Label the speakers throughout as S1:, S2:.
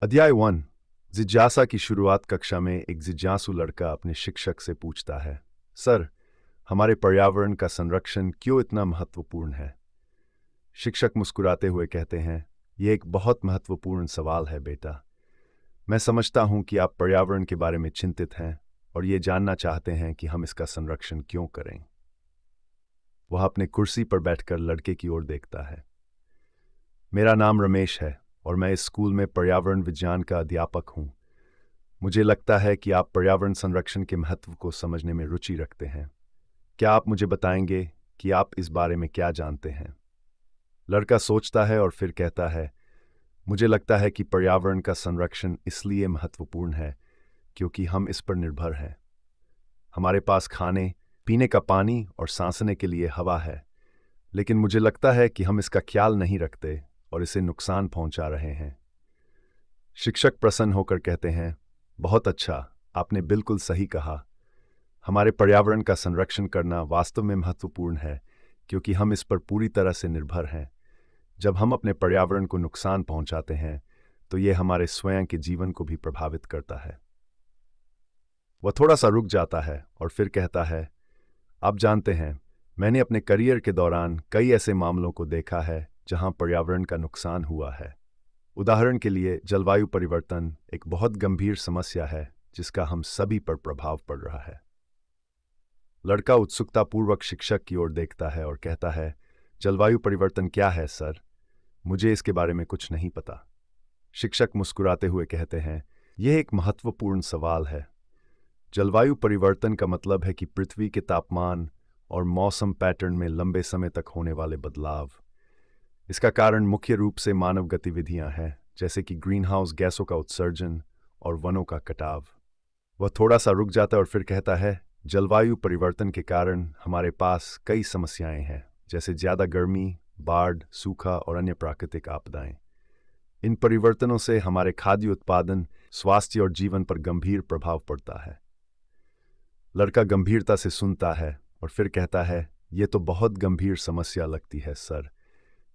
S1: अध्याय 1। जिज्ञासा की शुरुआत। कक्षा में एक जिज्ञासु लड़का अपने शिक्षक से पूछता है, सर, हमारे पर्यावरण का संरक्षण क्यों इतना महत्वपूर्ण है? शिक्षक मुस्कुराते हुए कहते हैं, यह एक बहुत महत्वपूर्ण सवाल है बेटा। मैं समझता हूं कि आप पर्यावरण के बारे में चिंतित हैं और ये जानना चाहते हैं कि हम इसका संरक्षण क्यों करें। वह अपने कुर्सी पर बैठकर लड़के की ओर देखता है। मेरा नाम रमेश है और मैं इस स्कूल में पर्यावरण विज्ञान का अध्यापक हूं। मुझे लगता है कि आप पर्यावरण संरक्षण के महत्व को समझने में रुचि रखते हैं। क्या आप मुझे बताएंगे कि आप इस बारे में क्या जानते हैं? लड़का सोचता है और फिर कहता है, मुझे लगता है कि पर्यावरण का संरक्षण इसलिए महत्वपूर्ण है क्योंकि हम इस पर निर्भर हैं। हमारे पास खाने, पीने का पानी और सांसने के लिए हवा है, लेकिन मुझे लगता है कि हम इसका ख्याल नहीं रखते और इसे नुकसान पहुंचा रहे हैं। शिक्षक प्रसन्न होकर कहते हैं, बहुत अच्छा, आपने बिल्कुल सही कहा। हमारे पर्यावरण का संरक्षण करना वास्तव में महत्वपूर्ण है क्योंकि हम इस पर पूरी तरह से निर्भर हैं। जब हम अपने पर्यावरण को नुकसान पहुंचाते हैं तो ये हमारे स्वयं के जीवन को भी प्रभावित करता है। वह थोड़ा सा रुक जाता है और फिर कहता है, आप जानते हैं, मैंने अपने करियर के दौरान कई ऐसे मामलों को देखा है जहां पर्यावरण का नुकसान हुआ है। उदाहरण के लिए, जलवायु परिवर्तन एक बहुत गंभीर समस्या है जिसका हम सभी पर प्रभाव पड़ रहा है। लड़का उत्सुकतापूर्वक शिक्षक की ओर देखता है और कहता है, जलवायु परिवर्तन क्या है सर? मुझे इसके बारे में कुछ नहीं पता। शिक्षक मुस्कुराते हुए कहते हैं, यह एक महत्वपूर्ण सवाल है। जलवायु परिवर्तन का मतलब है कि पृथ्वी के तापमान और मौसम पैटर्न में लंबे समय तक होने वाले बदलाव। इसका कारण मुख्य रूप से मानव गतिविधियां हैं, जैसे कि ग्रीनहाउस गैसों का उत्सर्जन और वनों का कटाव। वह थोड़ा सा रुक जाता है और फिर कहता है, जलवायु परिवर्तन के कारण हमारे पास कई समस्याएं हैं, जैसे ज़्यादा गर्मी, बाढ़, सूखा और अन्य प्राकृतिक आपदाएं। इन परिवर्तनों से हमारे खाद्य उत्पादन, स्वास्थ्य और जीवन पर गंभीर प्रभाव पड़ता है। लड़का गंभीरता से सुनता है और फिर कहता है, यह तो बहुत गंभीर समस्या लगती है सर।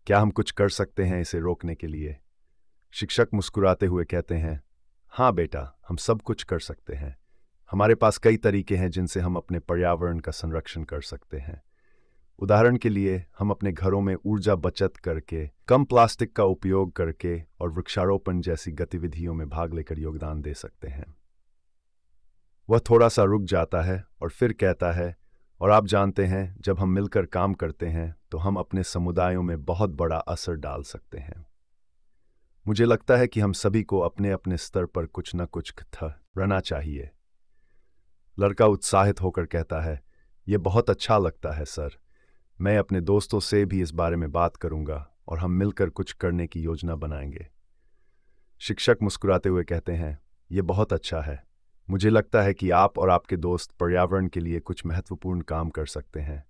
S1: क्या हम कुछ कर सकते हैं इसे रोकने के लिए? शिक्षक मुस्कुराते हुए कहते हैं, हाँ बेटा, हम सब कुछ कर सकते हैं। हमारे पास कई तरीके हैं जिनसे हम अपने पर्यावरण का संरक्षण कर सकते हैं। उदाहरण के लिए, हम अपने घरों में ऊर्जा बचत करके, कम प्लास्टिक का उपयोग करके और वृक्षारोपण जैसी गतिविधियों में भाग लेकर योगदान दे सकते हैं। वह थोड़ा सा रुक जाता है और फिर कहता है, और आप जानते हैं, जब हम मिलकर काम करते हैं तो हम अपने समुदायों में बहुत बड़ा असर डाल सकते हैं। मुझे लगता है कि हम सभी को अपने अपने स्तर पर कुछ न कुछ करना चाहिए। लड़का उत्साहित होकर कहता है, यह बहुत अच्छा लगता है सर। मैं अपने दोस्तों से भी इस बारे में बात करूंगा और हम मिलकर कुछ करने की योजना बनाएंगे। शिक्षक मुस्कुराते हुए कहते हैं, यह बहुत अच्छा है। मुझे लगता है कि आप और आपके दोस्त पर्यावरण के लिए कुछ महत्वपूर्ण काम कर सकते हैं।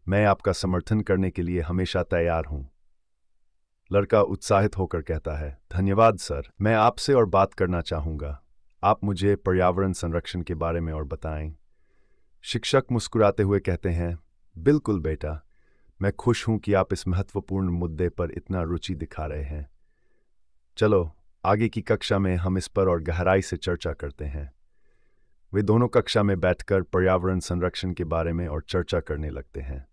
S1: मैं आपका समर्थन करने के लिए हमेशा तैयार हूं। लड़का उत्साहित होकर कहता है, धन्यवाद सर, मैं आपसे और बात करना चाहूँगा। आप मुझे पर्यावरण संरक्षण के बारे में और बताएं। शिक्षक मुस्कुराते हुए कहते हैं, बिल्कुल बेटा, मैं खुश हूं कि आप इस महत्वपूर्ण मुद्दे पर इतना रुचि दिखा रहे हैं। चलो, आगे की कक्षा में हम इस पर और गहराई से चर्चा करते हैं। वे दोनों कक्षा में बैठकर पर्यावरण संरक्षण के बारे में और चर्चा करने लगते हैं।